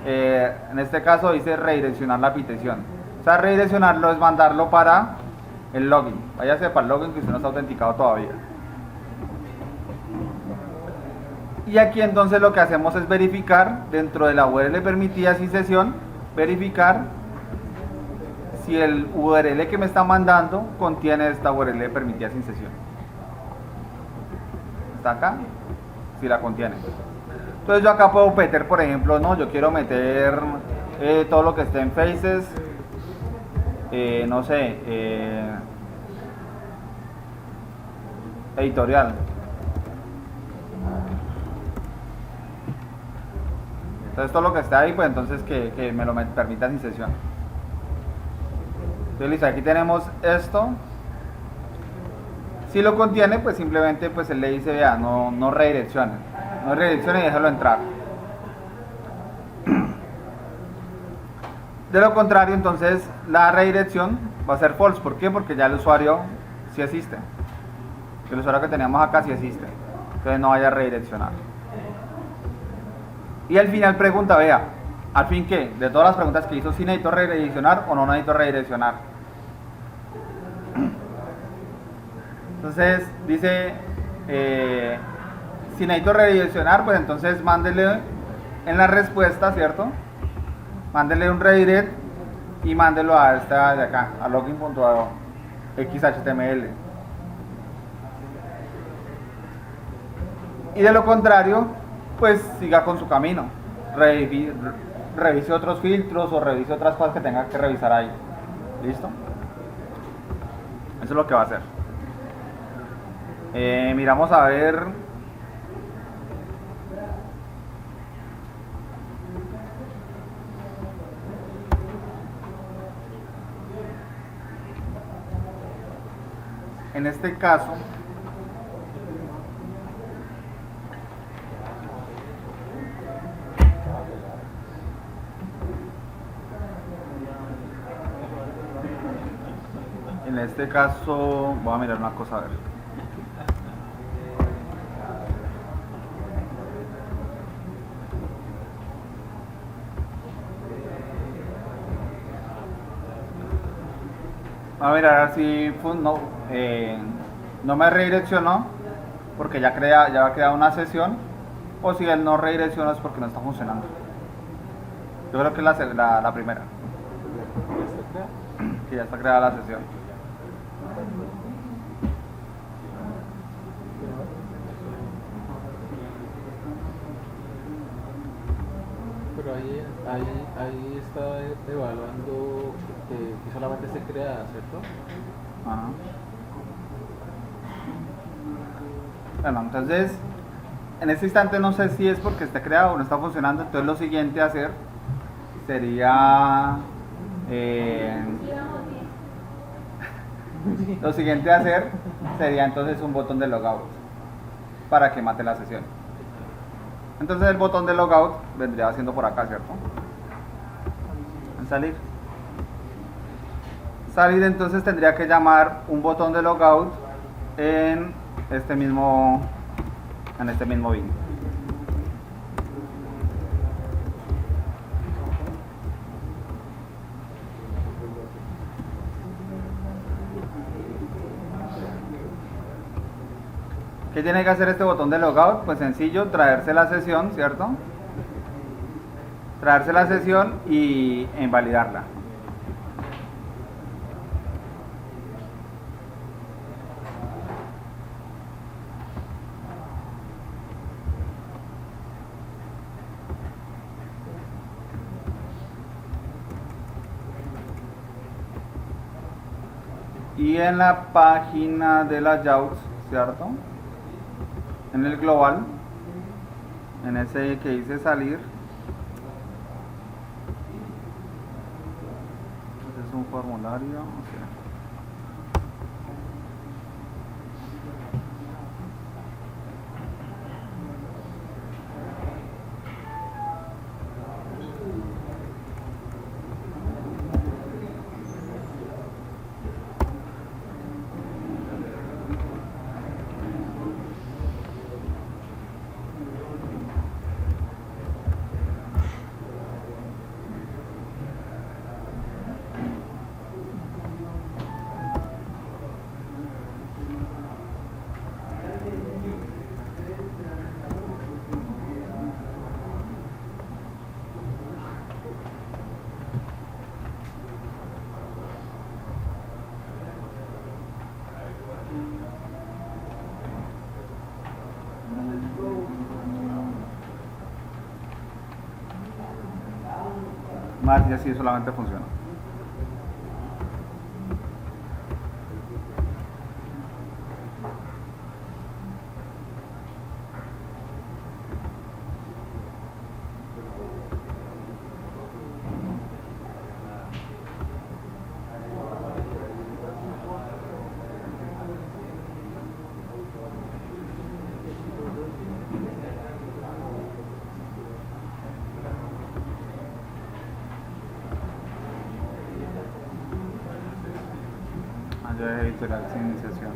en este caso dice redireccionar la petición. O sea, redireccionarlo es mandarlo para el login. Váyase para el login que usted no está autenticado todavía. Y aquí entonces lo que hacemos es verificar dentro de la URL permitida sin sesión, verificar si el URL que me está mandando contiene esta URL permitida sin sesión. ¿Está acá? Si la contiene. Entonces yo acá puedo meter, por ejemplo, no, yo quiero meter todo lo que esté en Faces, no sé, editorial. Entonces todo lo que está ahí, pues entonces que me lo permita sin sesión. Entonces listo, aquí tenemos esto. Si lo contiene, pues simplemente pues él le dice, vea, no redireccione. No redireccione y déjalo entrar. De lo contrario, entonces la redirección va a ser false. ¿Por qué? Porque ya el usuario sí existe. El usuario que teníamos acá sí existe. Entonces no vaya a redireccionar. Y al final pregunta, vea, ¿al fin qué? De todas las preguntas que hizo, ¿sí necesito redireccionar o no necesito redireccionar? Entonces dice, si necesito redireccionar, pues entonces mándele en la respuesta, ¿cierto? Mándele un redirect y mándelo a esta de acá, a login.xhtml. Y de lo contrario, pues siga con su camino, revise otros filtros o revise otras cosas que tenga que revisar ahí. ¿Listo? Eso es lo que va a hacer. Miramos a ver. En este caso, voy a mirar una cosa a ver. Voy a mirar si no me redireccionó porque ya ha creado una sesión, o si él no redirecciona es porque no está funcionando. Yo creo que es la primera, que ya está creada la sesión. Pero ahí está evaluando que solamente esté creada, ¿cierto? Ajá. Bueno, entonces en este instante no sé si es porque está creado o no está funcionando. Entonces lo siguiente a hacer sería entonces un botón de logout para que mate la sesión. Entonces el botón de logout vendría haciendo por acá, ¿cierto? En salir. Entonces tendría que llamar un botón de logout en este mismo bin. ¿Qué tiene que hacer este botón de logout? Pues sencillo, traerse la sesión, ¿cierto? Traerse la sesión y invalidarla. Y en la página de la JAWS, ¿cierto? En el global, en ese que dice salir, es un formulario, o sea, más y así solamente funciona. Allá editorial sin iniciación.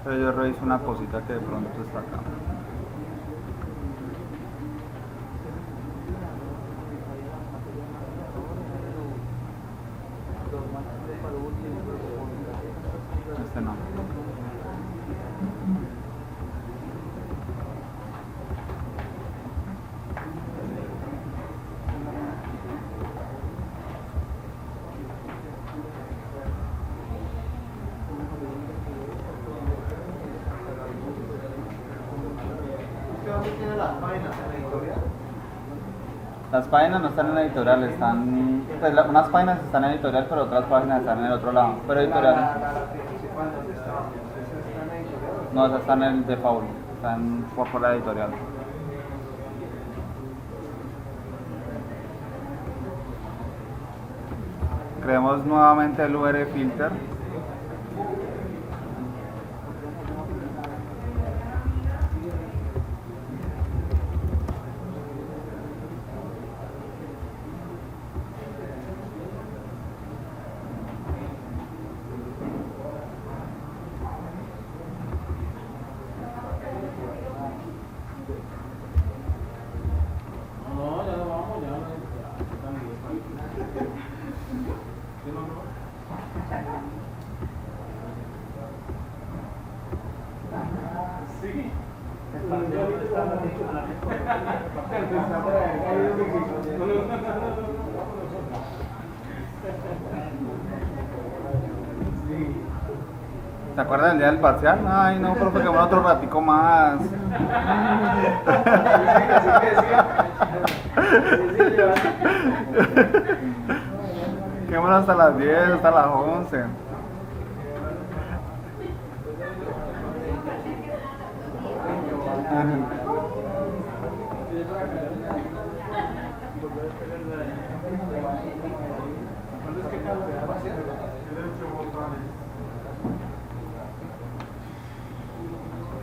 Pero yo reviso una cosita que de pronto está acá. Este no. Las páginas no están en la editorial, están, pues unas páginas están en la editorial, pero otras páginas están en el otro lado. Pero editorial. No, esas están en el de Paul, están por la editorial. Creemos nuevamente el URL filter. No, ya no vamos, ya no. Sí. ¿Se acuerdan del día del parcial? Ay, no, profe, que bueno, otro ratico más. Quedémonos hasta las 10, hasta las 11.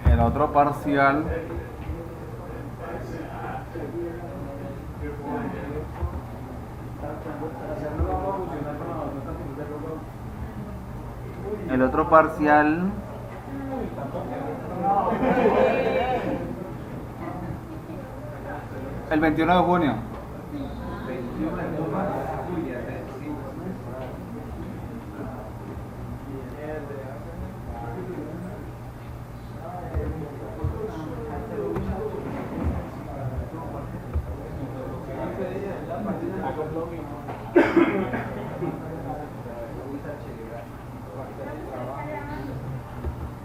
El otro parcial El 21 de junio.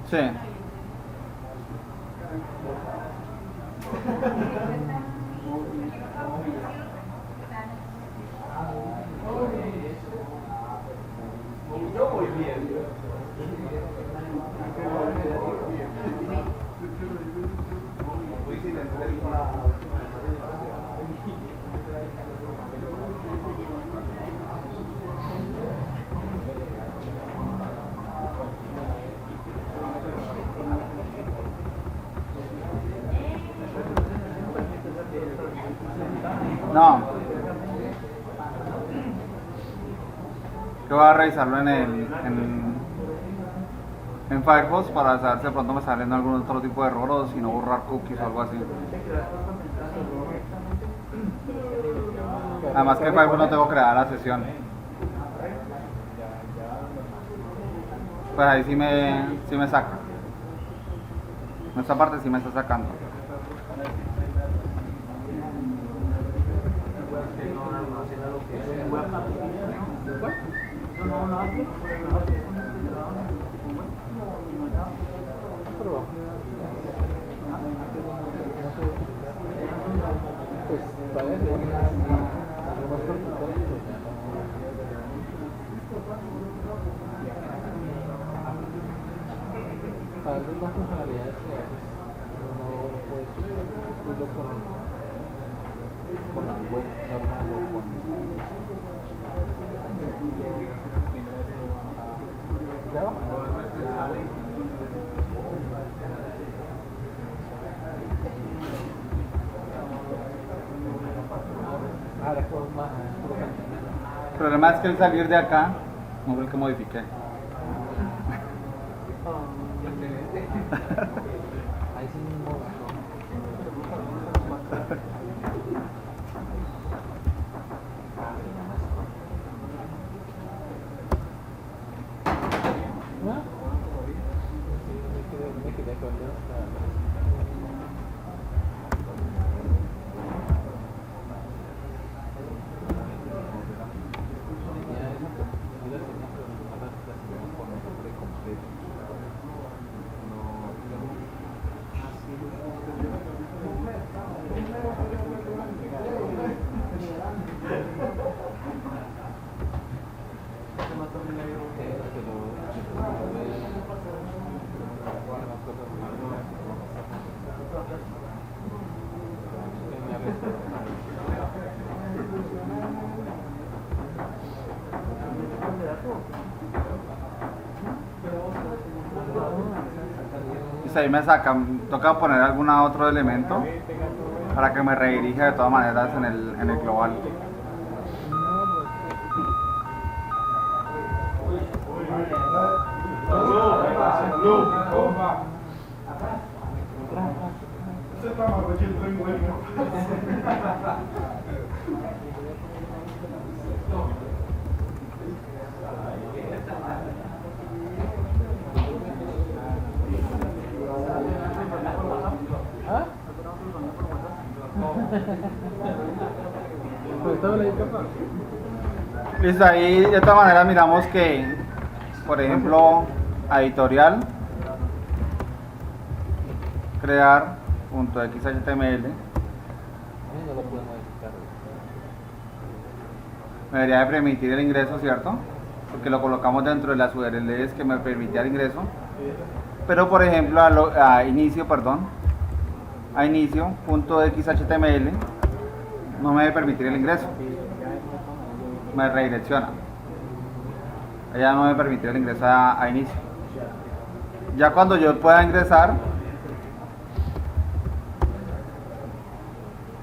Sí. No. Yo voy a revisarlo en Firefox para saber si de pronto me salen algún otro tipo de error o si no borrar cookies o algo así. Además que en Firefox no tengo creada la sesión. Pues ahí sí me saca. En esta parte sí me está sacando. Pues parece algo más complicado. Para algunas funcionalidades que uno puede subirlo con la web normal o con Java. Ahora con más. El problema es que al salir de acá, no fue el que modifiqué. Ahí sí mismo. Me quedé con Y si ahí me sacan, toca poner algún otro elemento para que me redirija de todas maneras en el global. ¿Ah? Pues todo le digo. Listo, ahí de esta manera miramos que, por ejemplo, a editorial, crear .xhtml, No lo puedo modificar. me debería de permitir el ingreso, ¿cierto? Porque lo colocamos dentro de las URLs que me permitía el ingreso. Pero por ejemplo a inicio, .xhtml no me debe permitir el ingreso, me redirecciona. Ella no me permitió el ingreso a inicio. Ya cuando yo pueda ingresar,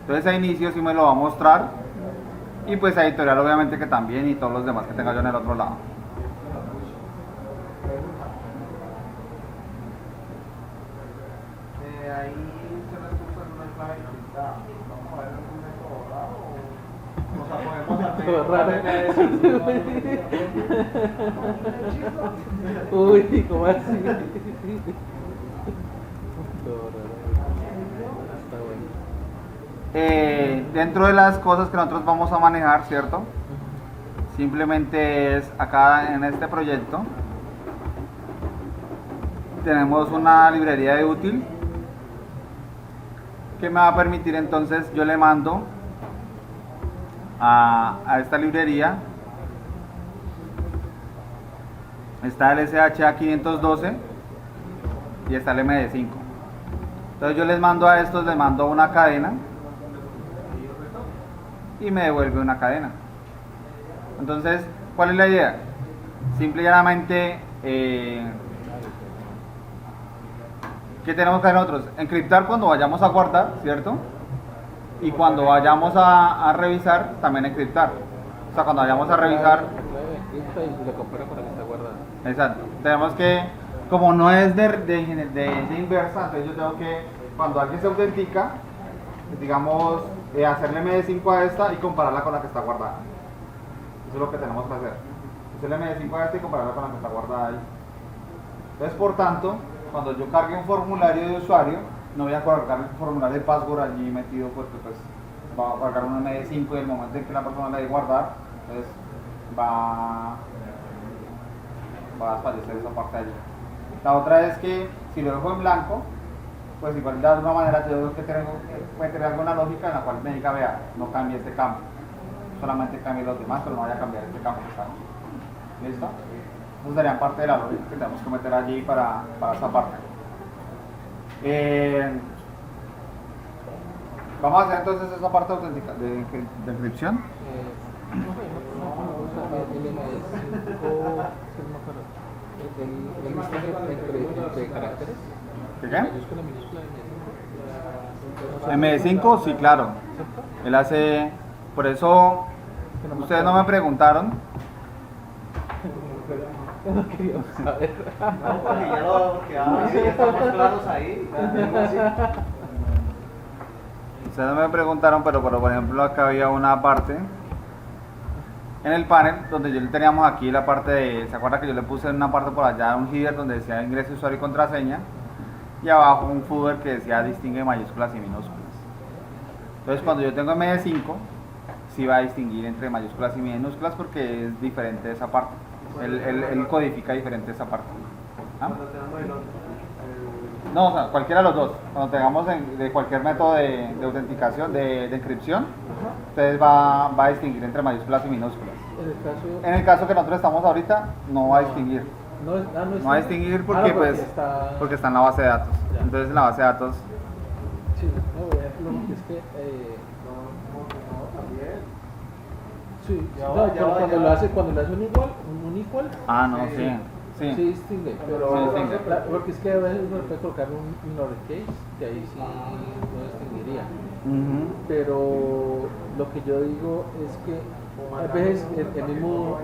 entonces a inicio sí me lo va a mostrar, y pues a editorial obviamente que también, y todos los demás que tenga yo en el otro lado. Ahí se me puso en una clave. Vamos a ver. Todo raro. Uy, ¿cómo así? Todo raro. Está bueno. Dentro de las cosas que nosotros vamos a manejar, ¿cierto? Simplemente es acá en este proyecto tenemos una librería de útil que me va a permitir, entonces yo le mando a esta librería, está el SHA 512 y está el MD5. Entonces yo les mando a estos, les mando una cadena y me devuelve una cadena. Entonces, ¿cuál es la idea? Simple y llanamente, ¿qué tenemos que hacer nosotros? Encriptar cuando vayamos a guardar, ¿cierto? Y cuando vayamos a revisar, también encriptar. O sea, cuando vayamos a revisar... Encripta y lo compara con la que está guardada. Exacto. Tenemos que, como no es de inversa, entonces yo tengo que, cuando alguien se autentica, digamos, hacerle MD5 a esta y compararla con la que está guardada. Eso es lo que tenemos que hacer. Hacerle MD5 a esta y compararla con la que está guardada ahí. Entonces, por tanto, cuando yo cargue un formulario de usuario, no voy a cargar el formulario de password allí metido porque pues va a cargar un MD5 y el momento en que la persona le dé guardar, entonces va a desfallecer esa parte allí. La otra es que si lo dejo en blanco, pues igual de alguna manera yo tengo que meter alguna lógica en la cual me diga, vea, no cambie este campo, solamente cambie los demás, pero no vaya a cambiar este campo que está aquí. ¿Listo? Entonces darían parte de la lógica que tenemos que meter allí para esa parte. Vamos a hacer entonces esa parte auténtica de inscripción. El entre caracteres. ¿Qué? Mayúscula, minúscula, MD5, sí, claro. Él hace, por eso ustedes no me preguntaron. No queríamos saber. No, porque ya estamos claros ahí. Ustedes no me preguntaron, pero por ejemplo acá había una parte en el panel donde yo le teníamos aquí la parte de, ¿se acuerda que yo le puse en una parte por allá un header donde decía ingreso usuario y contraseña? Y abajo un footer que decía distingue mayúsculas y minúsculas. Entonces cuando yo tengo MD5, sí va a distinguir entre mayúsculas y minúsculas porque es diferente esa parte. Él codifica diferente esa parte. ¿Ah? No, o sea, cualquiera de los dos. Cuando tengamos de cualquier método de autenticación, de encripción, entonces va a distinguir entre mayúsculas y minúsculas. En el caso que nosotros estamos ahorita, no va a distinguir. No va a distinguir porque, pues, porque está en la base de datos. Ya. Entonces en la base de datos... Sí, no, por ejemplo, es que sí, Ya no, va, cuando ya. lo hace un igual, Ah, no, sí. sí Sí. distingue, pero Sí distingue. porque es que a veces uno puede colocar un minor case, que ahí sí no distinguiría. Ujú. Pero lo que yo digo es que a veces el mismo,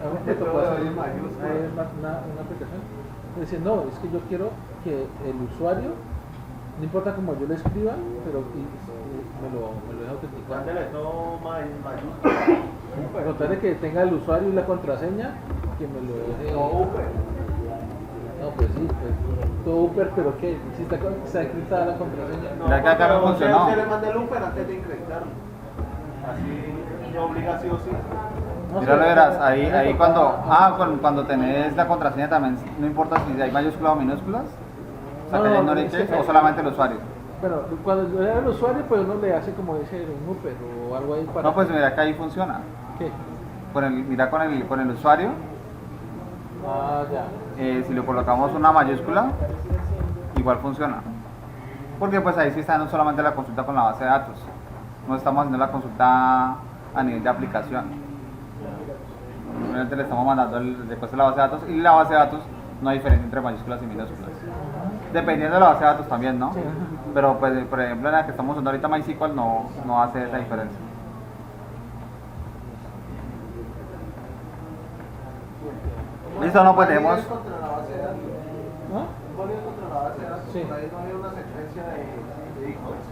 a veces me tocó hacer una aplicación, me dice, no, es que yo quiero que el usuario, no importa cómo yo lo escriba, pero me lo deje autenticar. Mándale todo mayúscula. Con tal de que tenga el usuario y la contraseña, que me lo deje. No, pues sí, pues todo Uber, pero ¿qué? Si está encriptada la contraseña. Mira que acá no funcionó. Usted le manda el Uber antes de encriptarlo. Así no obliga sí o sí. No Mira, sé, lo verás, ahí me cuando, tocaba- cuando tenés la contraseña también, no importa si hay mayúsculas o minúsculas, o sea, No, que no, hay no es que- o solamente el usuario. Bueno, cuando era el usuario, pues uno le hace como dice un Uber o algo ahí para. No, pues mira que ahí funciona. ¿Qué? Mira con el usuario, Ah, ya. si le colocamos una mayúscula, igual funciona. Porque pues ahí sí está no solamente la consulta con la base de datos, no estamos haciendo la consulta a nivel de aplicación. Simplemente le estamos mandando el recuento de la base de datos y la base de datos no hay diferencia entre mayúsculas y minúsculas. Dependiendo de la base de datos también, ¿no? Sí. Pero pues, por ejemplo en la que estamos usando ahorita MySQL no hace esa diferencia. Listo, no, pues tenemos... Contra la base de datos. ¿Ah? Poner contra la base de datos. Sí. Ahí no hay una secuencia de equals.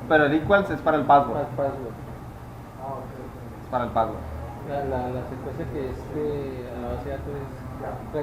Pero el equals es para el password. Password. para el password. La secuencia que es de la base de datos es